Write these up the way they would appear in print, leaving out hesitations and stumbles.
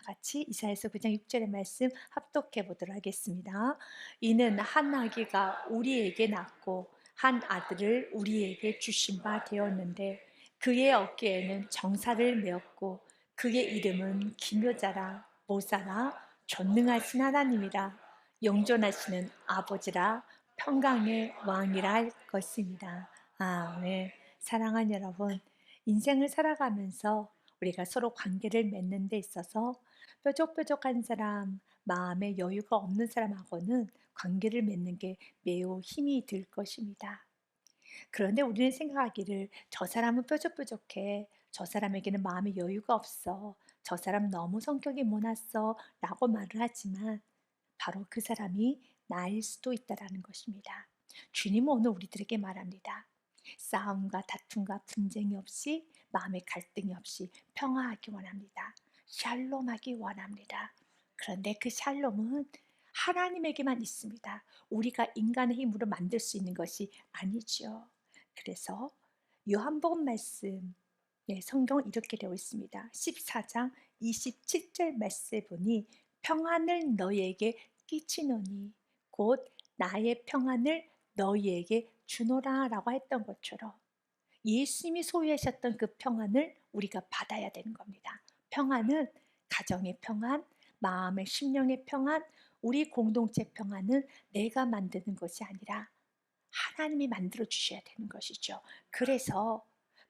같이 이사야서 9장 6절의 말씀 합독해 보도록 하겠습니다. 이는 한 아기가 우리에게 낳고 한 아들을 우리에게 주신 바 되었는데 그의 어깨에는 정사를 메었고 그의 이름은 기묘자라 모사라 전능하신 하나님이라 영존하시는 아버지라 평강의 왕이라 할 것입니다. 아멘. 사랑하는 여러분, 인생을 살아가면서 우리가 서로 관계를 맺는 데 있어서 뾰족뾰족한 사람, 마음에 여유가 없는 사람하고는 관계를 맺는 게 매우 힘이 들 것입니다. 그런데 우리는 생각하기를 저 사람은 뾰족뾰족해. 저 사람에게는 마음의 여유가 없어. 저 사람 너무 성격이 모났어. 라고 말을 하지만 바로 그 사람이 나일 수도 있다라는 것입니다. 주님은 오늘 우리들에게 말합니다. 싸움과 다툼과 분쟁이 없이 마음의 갈등이 없이 평화하기 원합니다. 샬롬하기 원합니다. 그런데 그 샬롬은 하나님에게만 있습니다. 우리가 인간의 힘으로 만들 수 있는 것이 아니죠. 그래서 요한복음 말씀, 성경은 이렇게 되어 있습니다. 14장 27절 말씀에 보니 평안을 너희에게 끼치노니 곧 나의 평안을 너희에게 주노라 라고 했던 것처럼 예수님이 소유하셨던 그 평안을 우리가 받아야 되는 겁니다. 평안은 가정의 평안, 마음의 심령의 평안, 우리 공동체 평안은 내가 만드는 것이 아니라 하나님이 만들어 주셔야 되는 것이죠. 그래서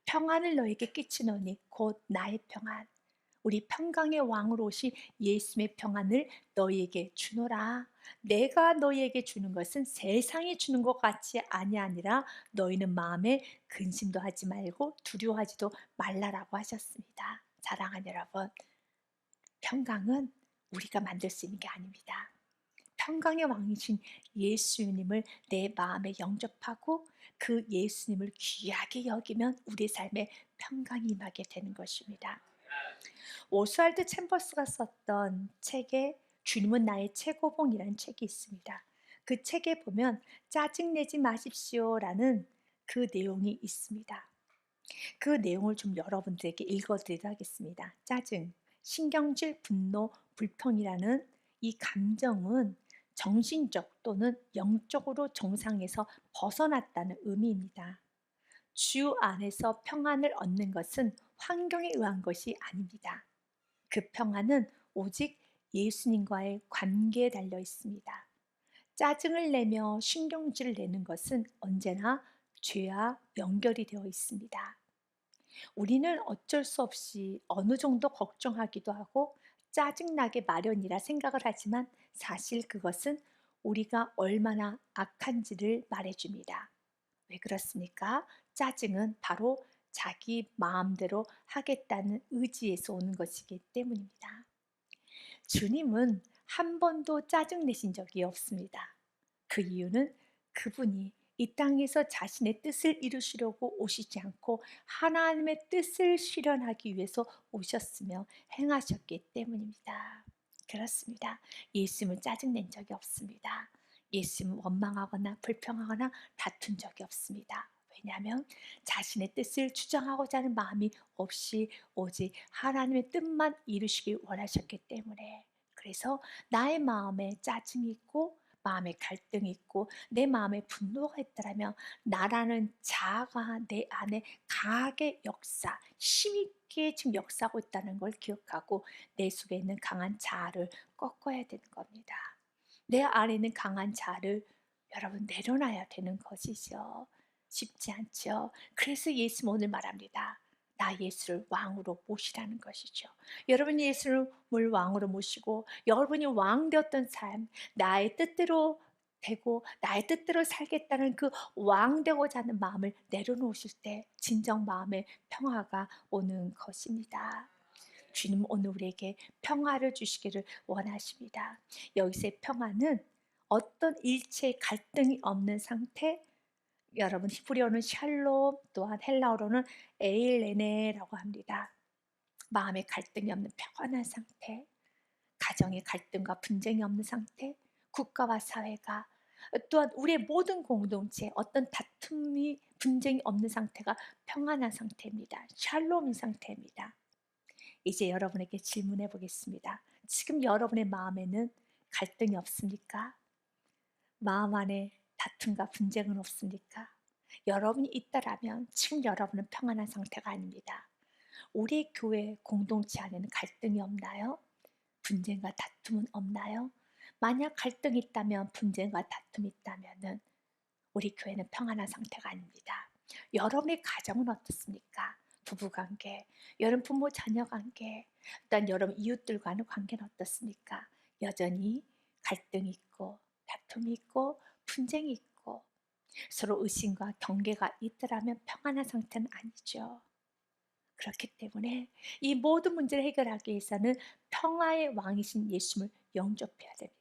평안을 너에게 끼치노니 곧 나의 평안, 우리 평강의 왕으로 오신 예수님의 평안을 너희에게 주노라. 내가 너희에게 주는 것은 세상이 주는 것 같이 아니라 너희는 마음에 근심도 하지 말고 두려워하지도 말라라고 하셨습니다. 사랑하는 여러분, 평강은 우리가 만들 수 있는 게 아닙니다. 평강의 왕이신 예수님을 내 마음에 영접하고 그 예수님을 귀하게 여기면 우리 삶에 평강이 임하게 되는 것입니다. 오스왈드 챔버스가 썼던 책에 주님은 나의 최고봉이라는 책이 있습니다. 그 책에 보면 짜증내지 마십시오라는 그 내용이 있습니다. 그 내용을 좀 여러분들에게 읽어드리도록 하겠습니다. 짜증, 신경질, 분노, 불평이라는 이 감정은 정신적 또는 영적으로 정상에서 벗어났다는 의미입니다. 주 안에서 평안을 얻는 것은 환경에 의한 것이 아닙니다. 그 평안은 오직 예수님과의 관계에 달려 있습니다. 짜증을 내며 신경질을 내는 것은 언제나 죄와 연결이 되어 있습니다. 우리는 어쩔 수 없이 어느 정도 걱정하기도 하고 짜증나게 마련이라 생각을 하지만 사실 그것은 우리가 얼마나 악한지를 말해줍니다. 왜 그렇습니까? 짜증은 바로 자기 마음대로 하겠다는 의지에서 오는 것이기 때문입니다. 주님은 한 번도 짜증내신 적이 없습니다. 그 이유는 그분이 이 땅에서 자신의 뜻을 이루시려고 오시지 않고 하나님의 뜻을 실현하기 위해서 오셨으며 행하셨기 때문입니다. 그렇습니다. 예수님은 짜증낸 적이 없습니다. 예수님은 원망하거나 불평하거나 다툰 적이 없습니다. 왜냐하면 자신의 뜻을 주장하고자 하는 마음이 없이 오직 하나님의 뜻만 이루시길 원하셨기 때문에, 그래서 나의 마음에 짜증이 있고 마음에 갈등이 있고 내 마음에 분노가 있더라면 나라는 자아가 내 안에 강하게 힘있게 지금 역사하고 있다는 걸 기억하고 내 속에 있는 강한 자아를 꺾어야 되는 겁니다. 내 안에 있는 강한 자아를 여러분 내려놔야 되는 것이죠. 쉽지 않죠. 그래서 예수님 오늘 말합니다. 나 예수를 왕으로 모시라는 것이죠. 여러분이 예수를 왕으로 모시고 여러분이 왕 되었던 삶, 나의 뜻대로 되고 나의 뜻대로 살겠다는 그 왕 되고자 하는 마음을 내려놓으실 때 진정 마음의 평화가 오는 것입니다. 주님 오늘 우리에게 평화를 주시기를 원하십니다. 여기서의 평화는 어떤 일체의 갈등이 없는 상태, 여러분 히브리어는 샬롬, 또한 헬라어로는 에일레네라고 합니다. 마음의 갈등이 없는 평안한 상태, 가정의 갈등과 분쟁이 없는 상태, 국가와 사회가, 또한 우리의 모든 공동체 어떤 다툼이 분쟁이 없는 상태가 평안한 상태입니다. 샬롬인 상태입니다. 이제 여러분에게 질문해 보겠습니다. 지금 여러분의 마음에는 갈등이 없습니까? 마음 안에 다툼과 분쟁은 없습니까? 여러분이 있다라면 지금 여러분은 평안한 상태가 아닙니다. 우리 교회 공동체 안에는 갈등이 없나요? 분쟁과 다툼은 없나요? 만약 갈등이 있다면, 분쟁과 다툼이 있다면은 우리 교회는 평안한 상태가 아닙니다. 여러분의 가정은 어떻습니까? 부부관계, 여러분 부모 자녀 관계, 일단 여러분 이웃들과는 관계는 어떻습니까? 여전히 갈등이 있고 다툼이 있고 분쟁이 있고 서로 의심과 경계가 있더라면 평안한 상태는 아니죠. 그렇기 때문에 이 모든 문제를 해결하기 위해서는 평화의 왕이신 예수님을 영접해야 됩니다.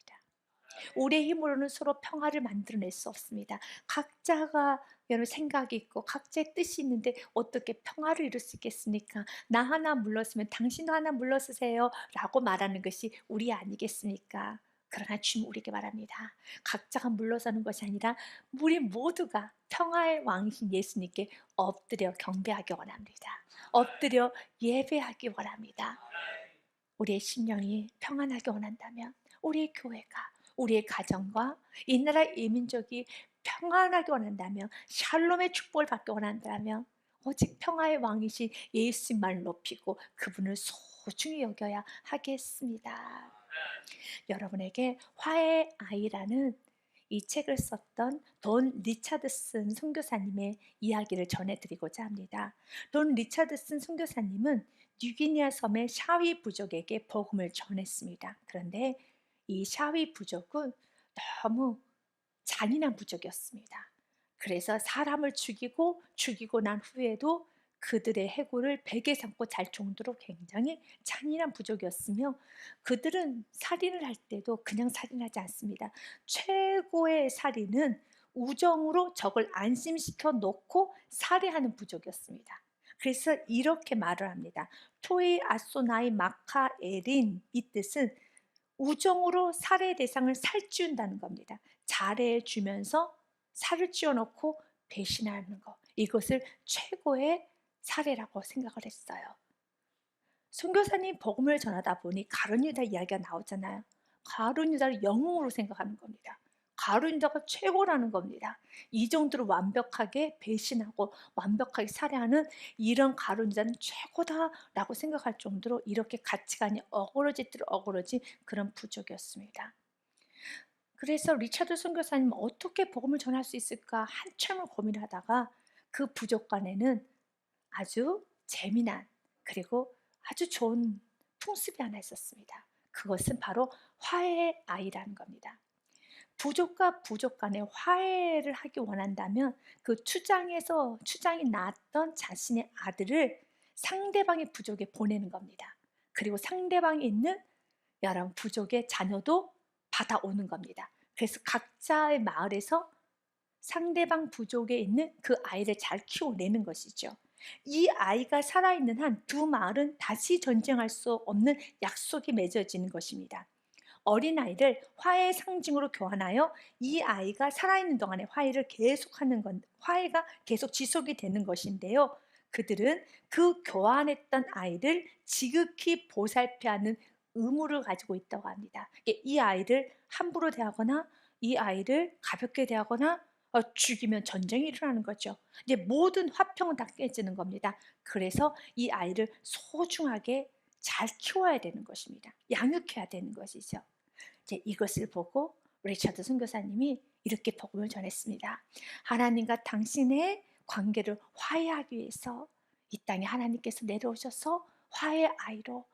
우리의 힘으로는 서로 평화를 만들어낼 수 없습니다. 각자가 여러 생각이 있고 각자의 뜻이 있는데 어떻게 평화를 이룰 수 있겠습니까? "나 하나 물러서면 당신도 하나 물러서세요." 라고 말하는 것이 우리 아니겠습니까? 그러나 주님 우리에게 말합니다. 각자가 물러서는 것이 아니라 우리 모두가 평화의 왕이신 예수님께 엎드려 경배하기 원합니다. 엎드려 예배하기 원합니다. 우리의 심령이 평안하게 원한다면 우리의 교회가, 우리의 가정과 이 나라 이 민족이 평안하게 원한다면, 샬롬의 축복을 받기 원한다면 오직 평화의 왕이신 예수님만 높이고 그분을 소중히 여겨야 하겠습니다. 여러분에게 화해의 아이라는 이 책을 썼던 돈 리차드슨 선교사님의 이야기를 전해드리고자 합니다. 돈 리차드슨 선교사님은 뉴기니아 섬의 샤위 부족에게 복음을 전했습니다. 그런데 이 샤위 부족은 너무 잔인한 부족이었습니다. 그래서 사람을 죽이고 난 후에도 그들의 해골을 베개 삼고 잘 정도로 굉장히 잔인한 부족이었으며, 그들은 살인을 할 때도 그냥 살인하지 않습니다. 최고의 살인은 우정으로 적을 안심시켜 놓고 살해하는 부족이었습니다. 그래서 이렇게 말을 합니다. 토이 아소나이 마카에린, 이 뜻은 우정으로 살해 대상을 살찌운다는 겁니다. 잘해 주면서 살을 찌워 놓고 배신하는 것, 이것을 최고의 사례라고 생각을 했어요. 선교사님 복음을 전하다 보니 가룟 유다 이야기가 나오잖아요. 가룟 유다를 영웅으로 생각하는 겁니다. 가룟 유다가 최고라는 겁니다. 이 정도로 완벽하게 배신하고 완벽하게 살해하는 이런 가룟 유다는 최고다라고 생각할 정도로 이렇게 가치관이 어그러지도록 어그러진 그런 부족이었습니다. 그래서 리차드 선교사님은 어떻게 복음을 전할 수 있을까 한참을 고민하다가 그 부족 간에는 아주 재미난, 그리고 아주 좋은 풍습이 하나 있었습니다. 그것은 바로 화해의 아이라는 겁니다. 부족과 부족 간에 화해를 하기 원한다면 그 추장이 낳았던 자신의 아들을 상대방의 부족에 보내는 겁니다. 그리고 상대방에 있는 여러 부족의 자녀도 받아오는 겁니다. 그래서 각자의 마을에서 상대방 부족에 있는 그 아이를 잘 키워내는 것이죠. 이 아이가 살아있는 한 두 마을은 다시 전쟁할 수 없는 약속이 맺어지는 것입니다. 어린아이를 화해의 상징으로 교환하여 이 아이가 살아있는 동안에 화해가 계속 지속이 되는 것인데요. 그들은 그 교환했던 아이를 지극히 보살펴야 하는 의무를 가지고 있다고 합니다. 이 아이를 함부로 대하거나 이 아이를 가볍게 대하거나 죽이면 전쟁이 일어나는 거죠. 이제 모든 화평은 다 깨지는 겁니다. 그래서 이 아이를 소중하게 잘 키워야 되는 것입니다. 양육해야 되는 것이죠. 이제 이것을 보고 리차드 선교사님이 이렇게 복음을 전했습니다. 하나님과 당신의 관계를 화해하기 위해서 이 땅에 하나님께서 내려오셔서 화해의 아이로,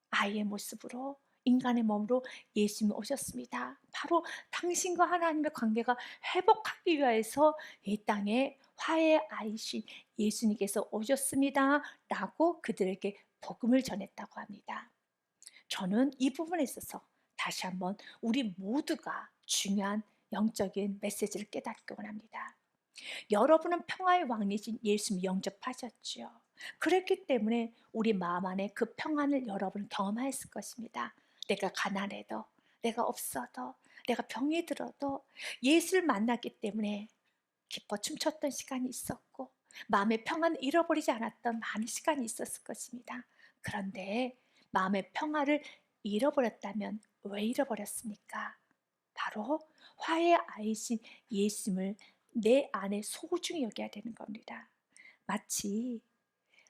아이의 모습으로, 인간의 몸으로 예수님이 오셨습니다. 바로 당신과 하나님의 관계가 회복하기 위해서 이 땅에 화해의 아이신 예수님께서 오셨습니다 라고 그들에게 복음을 전했다고 합니다. 저는 이 부분에 있어서 다시 한번 우리 모두가 중요한 영적인 메시지를 깨닫기 원합니다. 여러분은 평화의 왕이신 예수님 영접하셨지요. 그랬기 때문에 우리 마음 안에 그 평안을 여러분은 경험하였을 것입니다. 내가 가난해도, 내가 없어도, 내가 병이 들어도 예수를 만났기 때문에 기뻐 춤췄던 시간이 있었고 마음의 평안을 잃어버리지 않았던 많은 시간이 있었을 것입니다. 그런데 마음의 평화를 잃어버렸다면 왜 잃어버렸습니까? 바로 화해의 아이신 예수님을 내 안에 소중히 여겨야 되는 겁니다. 마치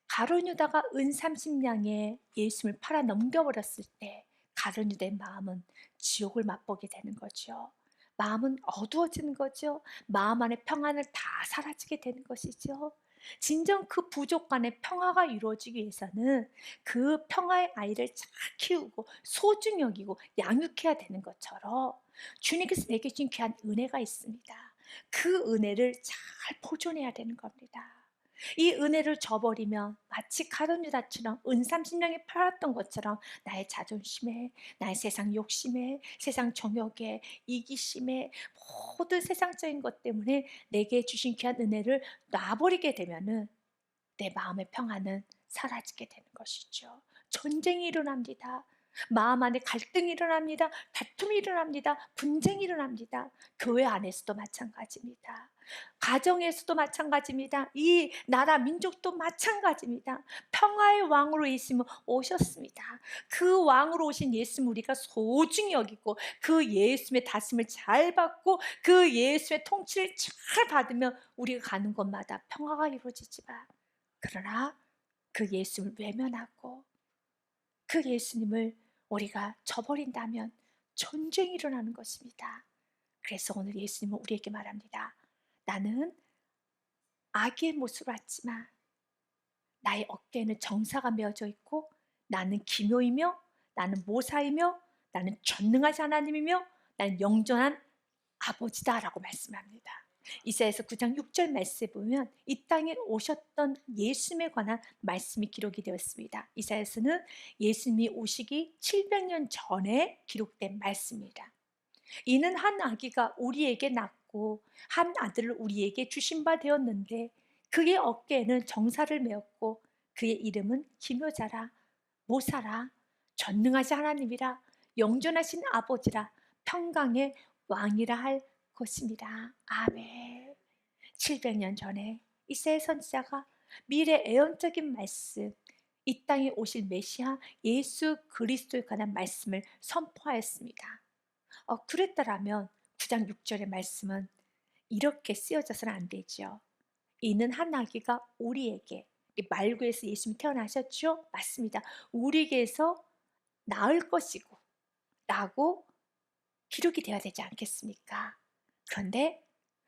가룟 유다가 은 30냥에 예수님을 팔아 넘겨버렸을 때 가룟 유다의 마음은 지옥을 맛보게 되는 거죠. 마음은 어두워지는 거죠. 마음 안에 평안을 다 사라지게 되는 것이죠. 진정 그 부족 간의 평화가 이루어지기 위해서는 그 평화의 아이를 잘 키우고 소중히 여기고 양육해야 되는 것처럼 주님께서 내게 주신 귀한 은혜가 있습니다. 그 은혜를 잘 보존해야 되는 겁니다. 이 은혜를 저버리면 마치 가룟 유다처럼 은 30냥에 팔았던 것처럼 나의 자존심에, 나의 세상 욕심에, 세상 정욕에, 이기심에, 모든 세상적인 것 때문에 내게 주신 귀한 은혜를 놔버리게 되면은 내 마음의 평안은 사라지게 되는 것이죠. 전쟁이 일어납니다. 마음 안에 갈등이 일어납니다. 다툼이 일어납니다. 분쟁이 일어납니다. 교회 안에서도 마찬가지입니다. 가정에서도 마찬가지입니다. 이 나라 민족도 마찬가지입니다. 평화의 왕으로 예수님은 오셨습니다. 그 왕으로 오신 예수님 우리가 소중히 여기고 그 예수님의 다스림을 잘 받고 그 예수의 통치를 잘 받으면 우리가 가는 곳마다 평화가 이루어지지만, 그러나 그 예수님을 외면하고 그 예수님을 우리가 저버린다면 전쟁이 일어나는 것입니다. 그래서 오늘 예수님은 우리에게 말합니다. 나는 아기의 모습을 왔지만 나의 어깨에는 정사가 메어져 있고 나는 기묘이며 나는 모사이며 나는 전능하신 하나님이며 나는 영존한 아버지다라고 말씀합니다. 이사야서 9장 6절 말씀에 보면 이 땅에 오셨던 예수님에 관한 말씀이 기록이 되었습니다. 이사야서는 예수님이 오시기 700년 전에 기록된 말씀입니다. 이는 한 아기가 우리에게 낳고 한 아들을 우리에게 주신 바 되었는데 그의 어깨에는 정사를 메었고 그의 이름은 기묘자라 모사라 전능하신 하나님이라 영존하신 아버지라 평강의 왕이라 할 것입니다. 아멘. 700년 전에 이사야 선지자가 미래 예언적인 말씀, 이 땅에 오실 메시아 예수 그리스도에 관한 말씀을 선포하였습니다. 그랬더라면 9장 6절의 말씀은 이렇게 쓰여져서는 안 되죠. 이는 한 아기가 우리에게, 말구에서 예수님이 태어나셨죠? 맞습니다. 우리에게서 낳을 것이고 라고 기록이 되어야 되지 않겠습니까? 그런데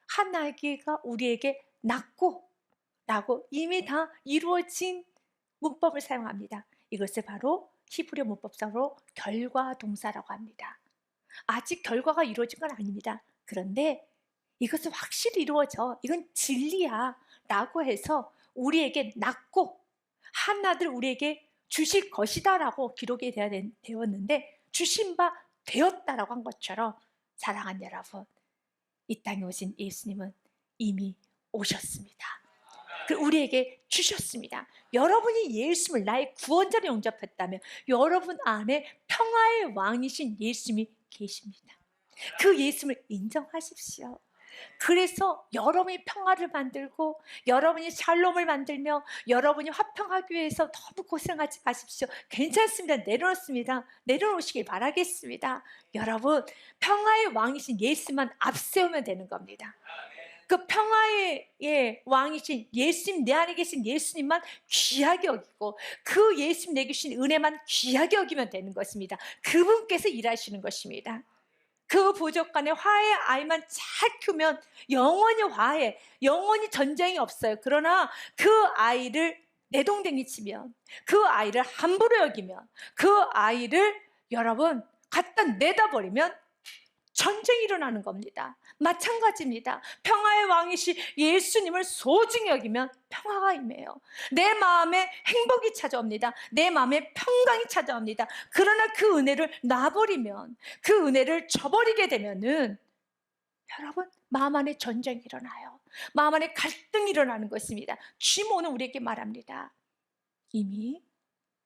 한 아기가 우리에게 낳고 라고 이미 다 이루어진 문법을 사용합니다. 이것을 바로 히브리 문법상으로 결과동사라고 합니다. 아직 결과가 이루어진 건 아닙니다. 그런데 이것은 확실히 이루어져. 이건 진리야. 라고 해서 우리에게 낳고 한 아들 우리에게 주실 것이다 라고 기록이 되었는데 주신 바 되었다라고 한 것처럼 사랑하는 여러분, 이 땅에 오신 예수님은 이미 오셨습니다. 우리에게 주셨습니다. 여러분이 예수님을 나의 구원자로 영접했다면 여러분 안에 평화의 왕이신 예수님이 계십니다. 그 예수님을 인정하십시오. 그래서 여러분이 평화를 만들고 여러분이 샬롬을 만들며 여러분이 화평하기 위해서 너무 고생하지 마십시오. 괜찮습니다. 내려놓습니다. 내려놓으시길 바라겠습니다. 여러분, 평화의 왕이신 예수만 앞세우면 되는 겁니다. 그 평화의 왕이신 예수님, 내 안에 계신 예수님만 귀하게 여기고 그 예수님 내게 주신 은혜만 귀하게 여기면 되는 것입니다. 그분께서 일하시는 것입니다. 그 부족 간에 화해의 아이만 잘 키우면 영원히 화해, 영원히 전쟁이 없어요. 그러나 그 아이를 내동댕이 치면, 그 아이를 함부로 여기면, 그 아이를 여러분 갖다 내다 버리면 전쟁이 일어나는 겁니다. 마찬가지입니다. 평화의 왕이신 예수님을 소중히 여기면 평화가 임해요. 내 마음에 행복이 찾아옵니다. 내 마음에 평강이 찾아옵니다. 그러나 그 은혜를 놔버리면, 그 은혜를 저버리게 되면은 여러분 마음 안에 전쟁이 일어나요. 마음 안에 갈등이 일어나는 것입니다. 주님 오늘 우리에게 말합니다. 이미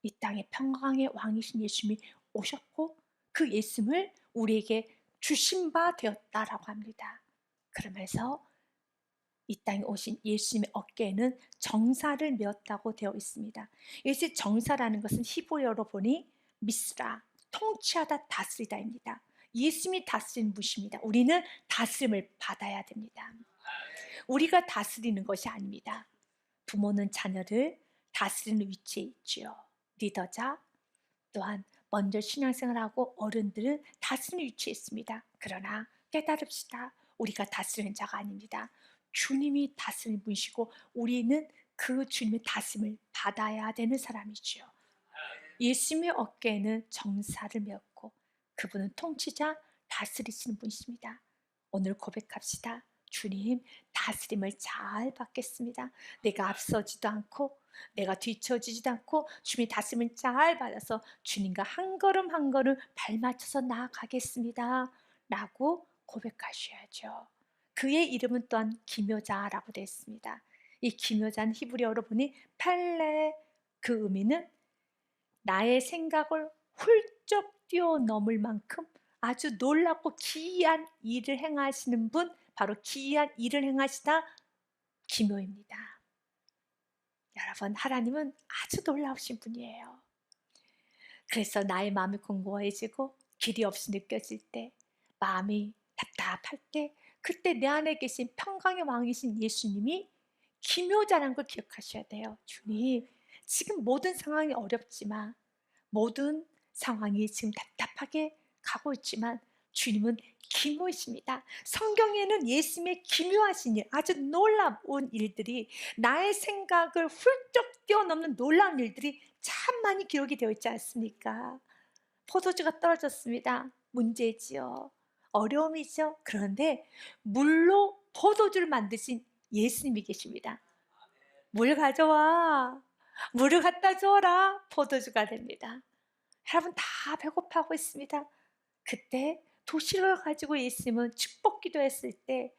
이 땅에 평강의 왕이신 예수님이 오셨고 그 예수님을 우리에게 주신 바 되었다라고 합니다. 그러면서 이 땅에 오신 예수님의 어깨에는 정사를 메었다고 되어 있습니다. 이것이 정사라는 것은 히브리어로 보니 미스라, 통치하다, 다스리다입니다. 예수님이 다스리는 분이십니다. 우리는 다스림을 받아야 됩니다. 우리가 다스리는 것이 아닙니다. 부모는 자녀를 다스리는 위치에 있지요. 리더자, 또한 먼저 신앙생활하고 어른들은 다스리는 위치에 있습니다. 그러나 깨달읍시다. 우리가 다스리는 자가 아닙니다. 주님이 다스리는 분이시고 우리는 그 주님의 다스림을 받아야 되는 사람이지요. 예수님의 어깨에는 정사를 메었고 그분은 통치자, 다스리시는 분이십니다. 오늘 고백합시다. 주님, 다스림을 잘 받겠습니다. 내가 앞서지도 않고 내가 뒤처지지도 않고 주님의 다스림을 잘 받아서 주님과 한 걸음 한 걸음 발맞춰서 나아가겠습니다 라고 고백하셔야죠. 그의 이름은 또한 기묘자라고 되어 있습니다. 이 기묘자는 히브리어로 보니 펠레, 그 의미는 나의 생각을 훌쩍 뛰어넘을 만큼 아주 놀랍고 기이한 일을 행하시는 분, 바로 기이한 일을 행하시다 기묘입니다. 여러분, 하나님은 아주 놀라우신 분이에요. 그래서 나의 마음이 공고해지고 길이 없이 느껴질 때, 마음이 답답할 때, 그때 내 안에 계신 평강의 왕이신 예수님이 기묘자라는 걸 기억하셔야 돼요. 주님, 지금 모든 상황이 어렵지만, 모든 상황이 지금 답답하게 가고 있지만 주님은 기묘이십니다. 성경에는 예수님의 기묘하신 일, 아주 놀라운 일들이, 나의 생각을 훌쩍 뛰어넘는 놀라운 일들이 참 많이 기록이 되어 있지 않습니까? 포도주가 떨어졌습니다. 문제지요. 어려움이죠. 그런데 물로 포도주를 만드신 예수님이 계십니다. 물 가져와. 물을 갖다 줘라. 포도주가 됩니다. 여러분, 다 배고파하고 있습니다. 그때 도시락을 가지고 예수님은 축복 기도했을 때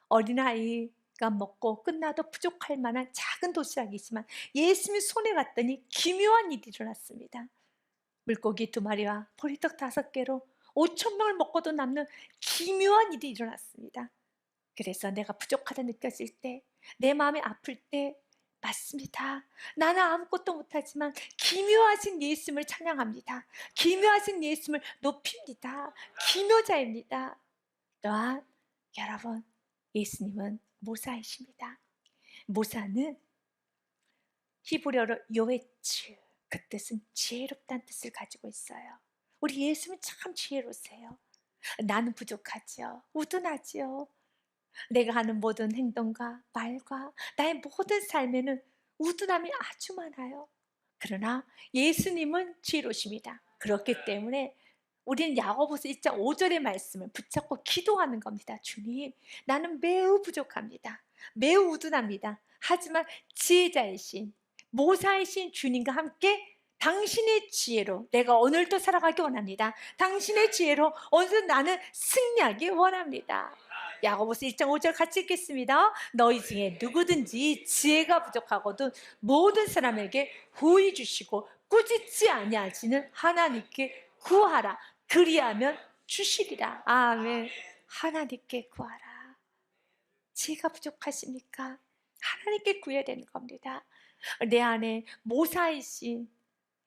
어린아이가 먹고 끝나도 부족할 만한 작은 도시락이지만 예수님 손에 갔더니 기묘한 일이 일어났습니다. 물고기 2마리와 보리떡 5개로 5,000명을 먹고도 남는 기묘한 일이 일어났습니다. 그래서 내가 부족하다 느껴질 때, 내 마음이 아플 때, 맞습니다. 나는 아무것도 못하지만 기묘하신 예수님을 찬양합니다. 기묘하신 예수님을 높입니다. 기묘자입니다. 또한 여러분, 예수님은 모사이십니다. 모사는 히브리어로 요에츠, 그 뜻은 지혜롭다는 뜻을 가지고 있어요. 우리 예수님 참 지혜로우세요. 나는 부족하지요. 우둔하지요. 내가 하는 모든 행동과 말과 나의 모든 삶에는 우둔함이 아주 많아요. 그러나 예수님은 지혜로우십니다. 그렇기 때문에 우리는 야고보서 1장 5절의 말씀을 붙잡고 기도하는 겁니다. 주님, 나는 매우 부족합니다. 매우 우둔합니다. 하지만 지혜자이신, 모사이신 주님과 함께 당신의 지혜로 내가 오늘도 살아가기 원합니다. 당신의 지혜로 오늘도 나는 승리하기 원합니다. 야고보서 1장 5절 같이 읽겠습니다. 너희 중에 누구든지 지혜가 부족하거든 모든 사람에게 후히 주시고 꾸짖지 아니하시는 하나님께 구하라. 그리하면 주시리라. 아멘. 하나님께 구하라. 지혜가 부족하십니까? 하나님께 구해야 되는 겁니다. 내 안에 모사이신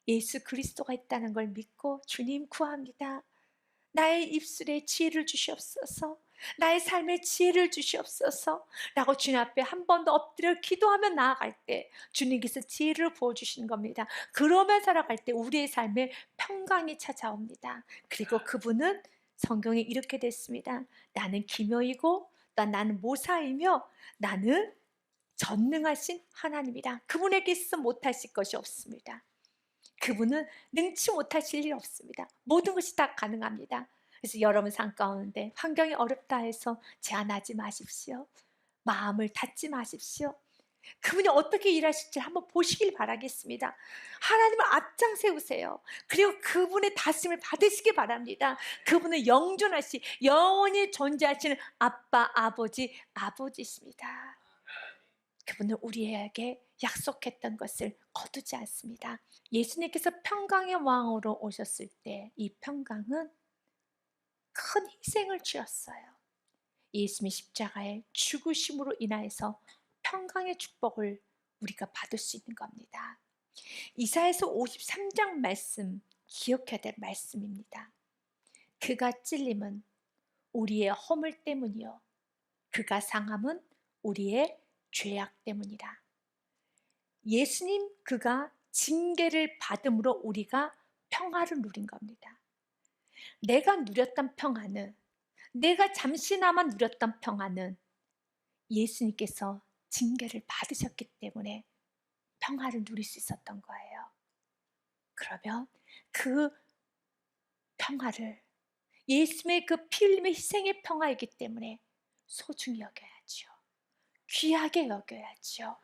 예수 그리스도가 있다는 걸 믿고 주님 구합니다. 나의 입술에 지혜를 주시옵소서. 나의 삶에 지혜를 주시옵소서 라고 주님 앞에 한 번 더 엎드려 기도하며 나아갈 때 주님께서 지혜를 부어주시는 겁니다. 그러며 살아갈 때 우리의 삶에 평강이 찾아옵니다. 그리고 그분은 성경에 이렇게 됐습니다. 나는 기묘이고 나는 모사이며 나는 전능하신 하나님이다. 그분에게 있어 못하실 것이 없습니다. 그분은 능치 못하실 일 없습니다. 모든 것이 다 가능합니다. 그래서 여러분 삶 가운데 환경이 어렵다 해서 제한하지 마십시오. 마음을 닫지 마십시오. 그분이 어떻게 일하실지 한번 보시길 바라겠습니다. 하나님을 앞장 세우세요. 그리고 그분의 다스림을 받으시기 바랍니다. 그분은 영존하시, 영원히 존재하시는 아빠, 아버지십니다. 그분은 우리에게 약속했던 것을 거두지 않습니다. 예수님께서 평강의 왕으로 오셨을 때 이 평강은 큰 희생을 주었어요. 예수님의 십자가의 죽으심으로 인하여서 평강의 축복을 우리가 받을 수 있는 겁니다. 이사야서 53장 말씀 기억해야 될 말씀입니다. 그가 찔림은 우리의 허물 때문이요 그가 상함은 우리의 죄악 때문이라. 예수님 그가 징계를 받음으로 우리가 평화를 누린 겁니다. 내가 누렸던 평화는, 내가 잠시나마 누렸던 평화는 예수님께서 징계를 받으셨기 때문에 평화를 누릴 수 있었던 거예요. 그러면 그 평화를, 예수님의 그 피 흘림의 희생의 평화이기 때문에 소중히 여겨야죠. 귀하게 여겨야죠.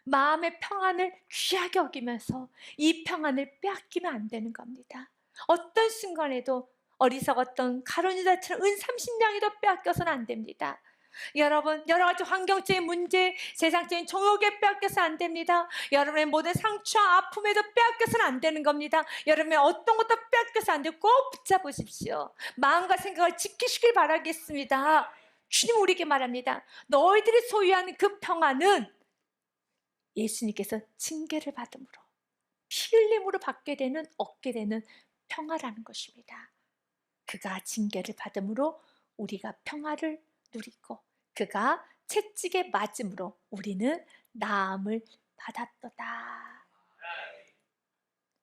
마음의 평안을 귀하게 여기면서 이 평안을 빼앗기면 안 되는 겁니다. 어떤 순간에도 어리석었던 가룟유다처럼 은 30냥이도 빼앗겨서는 안 됩니다. 여러분, 여러 가지 환경적인 문제, 세상적인 정욕에 빼앗겨서 안 됩니다. 여러분의 모든 상처와 아픔에도 빼앗겨서는 안 되는 겁니다. 여러분의 어떤 것도 빼앗겨서 안 되고 꼭 붙잡으십시오. 마음과 생각을 지키시길 바라겠습니다. 주님 우리에게 말합니다. 너희들이 소유하는 그 평안은 예수님께서 징계를 받음으로, 피 흘림으로 얻게 되는 평화라는 것입니다. 그가 징계를 받음으로 우리가 평화를 누리고 그가 채찍에 맞음으로 우리는 나음을 받았도다.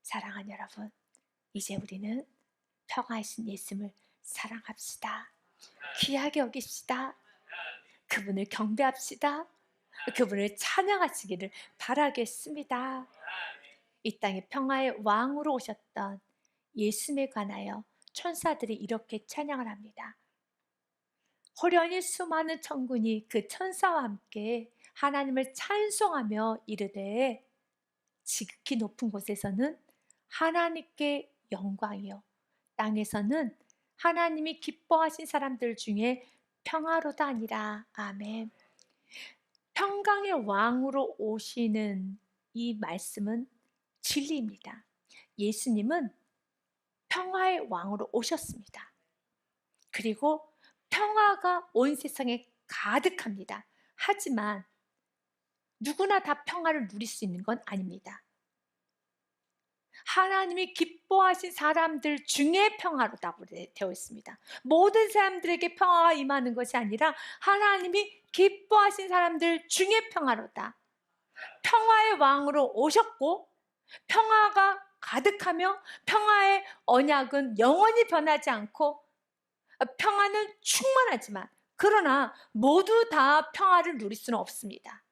사랑하는 여러분, 이제 우리는 평화이신 예수님을 사랑합시다. 귀하게 여깁시다. 그분을 경배합시다. 그분을 찬양하시기를 바라겠습니다. 이 땅에 평화의 왕으로 오셨던 예수님에 관하여 천사들이 이렇게 찬양을 합니다. 호련히 수많은 천군이 그 천사와 함께 하나님을 찬송하며 이르되 지극히 높은 곳에서는 하나님께 영광이요 땅에서는 하나님이 기뻐하신 사람들 중에 평화로다 아니라. 아멘. 평강의 왕으로 오시는 이 말씀은 진리입니다. 예수님은 평화의 왕으로 오셨습니다. 그리고 평화가 온 세상에 가득합니다. 하지만 누구나 다 평화를 누릴 수 있는 건 아닙니다. 하나님이 기뻐하신 사람들 중에 평화로다고 되어 있습니다. 모든 사람들에게 평화가 임하는 것이 아니라 하나님이 기뻐하신 사람들 중에 평화로다. 평화의 왕으로 오셨고 평화가 가득하며 평화의 언약은 영원히 변하지 않고 평화는 충만하지만 그러나 모두 다 평화를 누릴 수는 없습니다.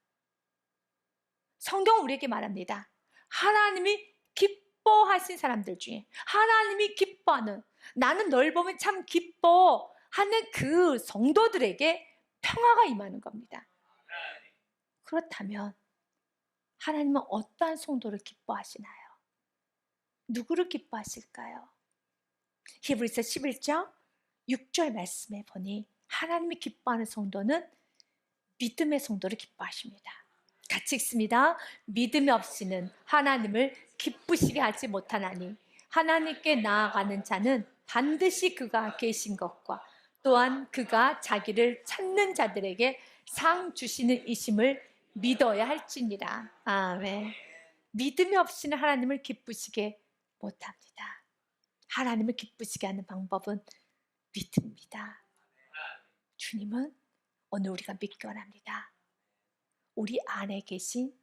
성경은 우리에게 말합니다. 하나님이 기뻐하신 사람들 중에, 하나님이 기뻐하는, 나는 널 보면 참 기뻐하는 그 성도들에게 평화가 임하는 겁니다. 그렇다면 하나님은 어떠한 성도를 기뻐하시나요? 누구를 기뻐하실까요? 히브리서 11장 6절 말씀에 보니 하나님이 기뻐하는 성도는 믿음의 성도를 기뻐하십니다. 같이 읽습니다. 믿음이 없이는 하나님을 기쁘시게 하지 못하나니 하나님께 나아가는 자는 반드시 그가 계신 것과 또한 그가 자기를 찾는 자들에게 상 주시는 이심을 믿어야 할지니라. 아멘. 믿음이 없이는 하나님을 기쁘시게 못합니다. 하나님을 기쁘시게 하는 방법은 믿음입니다. 주님은 오늘 우리가 믿기 원합니다. 우리 안에 계신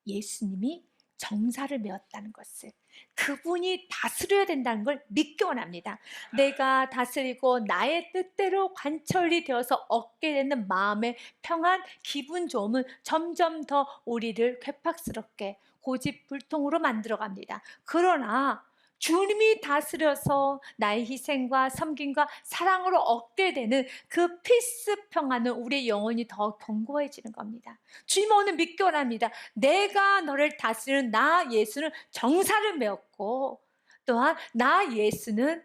예수님이 정사를 메웠다는 것을, 그분이 다스려야 된다는 걸 믿기 원합니다. 내가 다스리고 나의 뜻대로 관철이 되어서 얻게 되는 마음의 평안, 기분 좋음은 점점 더 우리를 괴팍스럽게 고집불통으로 만들어갑니다. 그러나 주님이 다스려서 나의 희생과 섬김과 사랑으로 얻게 되는 그 피스 평안은 우리의 영혼이 더 견고해지는 겁니다. 주님 오늘 믿기 원합니다. 내가 너를 다스리는 나 예수는 정사를 메웠고 또한 나 예수는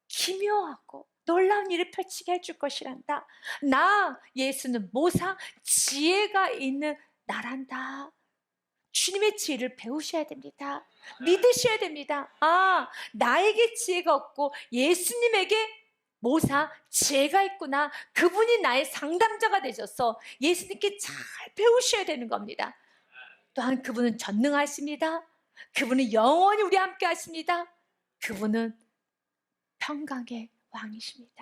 기묘하고 놀라운 일을 펼치게 해줄 것이란다. 나 예수는 모사 지혜가 있는 나란다. 주님의 지혜를 배우셔야 됩니다. 믿으셔야 됩니다. 나에게 지혜가 없고 예수님에게 모사, 제가 있구나. 그분이 나의 상담자가 되셔서 예수님께 잘 배우셔야 되는 겁니다. 또한 그분은 전능하십니다. 그분은 영원히 우리 함께 하십니다. 그분은 평강의 왕이십니다.